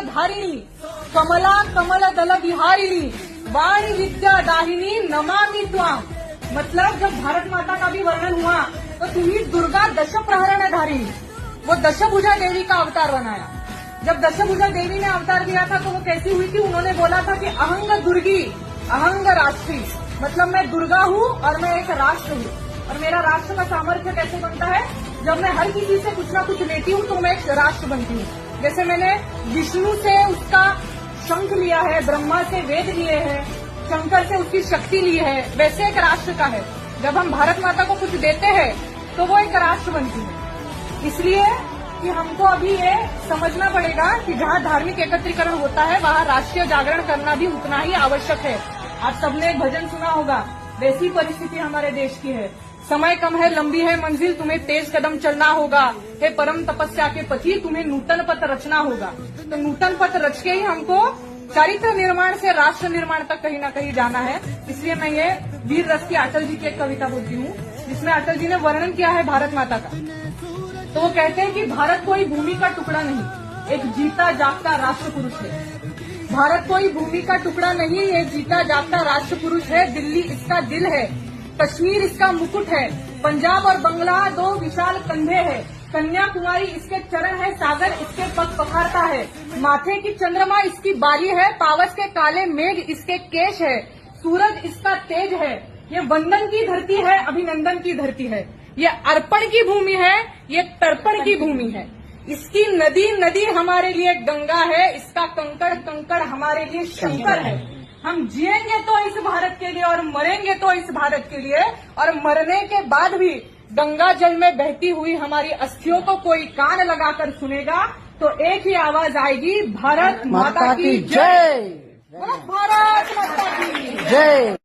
धारिणी कमला कमल दल विहारिणी वाणी विद्या दाहिनी नमामि त्वाम। मतलब जब भारत माता का भी वर्णन हुआ तो तुम्ही दुर्गा दशप्रहरण धारिणी, वो दशभुजा देवी का अवतार बनाया। जब दशभुजा देवी ने अवतार दिया था तो वो कैसी हुई थी? उन्होंने बोला था कि अहंग दुर्गी अहंग राष्ट्री, मतलब मैं दुर्गा हूँ और मैं एक राष्ट्र हूँ। और मेरा राष्ट्र का सामर्थ्य कैसे बनता है? जब मैं हर किसी से कुछ ना कुछ लेती हूँ तो मैं एक राष्ट्र बनती हूँ। जैसे मैंने विष्णु से उसका शंख लिया है, ब्रह्मा से वेद लिए हैं, शंकर से उसकी शक्ति ली है, वैसे एक राष्ट्र का है। जब हम भारत माता को कुछ देते हैं तो वो एक राष्ट्र बनती है। इसलिए कि हमको अभी ये समझना पड़ेगा कि जहाँ धार्मिक एकत्रीकरण होता है वहाँ राष्ट्रीय जागरण करना भी उतना ही आवश्यक है। आप सबने एक भजन सुना होगा, वैसी परिस्थिति हमारे देश की है। समय कम है, लंबी है मंजिल, तुम्हें तेज कदम चलना होगा। हे परम तपस्या के पति, तुम्हें नूतन पथ रचना होगा। तो नूतन पथ रच के ही हमको चारित्र निर्माण से राष्ट्र निर्माण तक कहीं ना कहीं जाना है। इसलिए मैं ये वीर रस की अटल जी की एक कविता बोलती हूँ, जिसमें अटल जी ने वर्णन किया है भारत माता का। तो वो कहते हैं कि भारत कोई भूमि का टुकड़ा नहीं, एक जीता जागता राष्ट्र पुरुष है। भारत कोई भूमि का टुकड़ा नहीं, एक जीता जागता राष्ट्र पुरुष है। दिल्ली इसका दिल है, कश्मीर इसका मुकुट है, पंजाब और बंगला दो विशाल कंधे हैं, कन्याकुमारी इसके चरण है, सागर इसके पग पखारता है, माथे की चंद्रमा इसकी बाली है, पावस के काले मेघ इसके केश है, सूरज इसका तेज है। ये वंदन की धरती है, अभिनंदन की धरती है, ये अर्पण की भूमि है, ये तर्पण की भूमि है। इसकी नदी नदी हमारे लिए गंगा है, इसका कंकड़ कंकड़ हमारे लिए शंकर है। हम जिएंगे तो इस भारत के लिए और मरेंगे तो इस भारत के लिए, और मरने के बाद भी गंगा जल में बहती हुई हमारी अस्थियों को कोई कान लगाकर सुनेगा तो एक ही आवाज आएगी, भारत माता की जय। भारत माता की जय।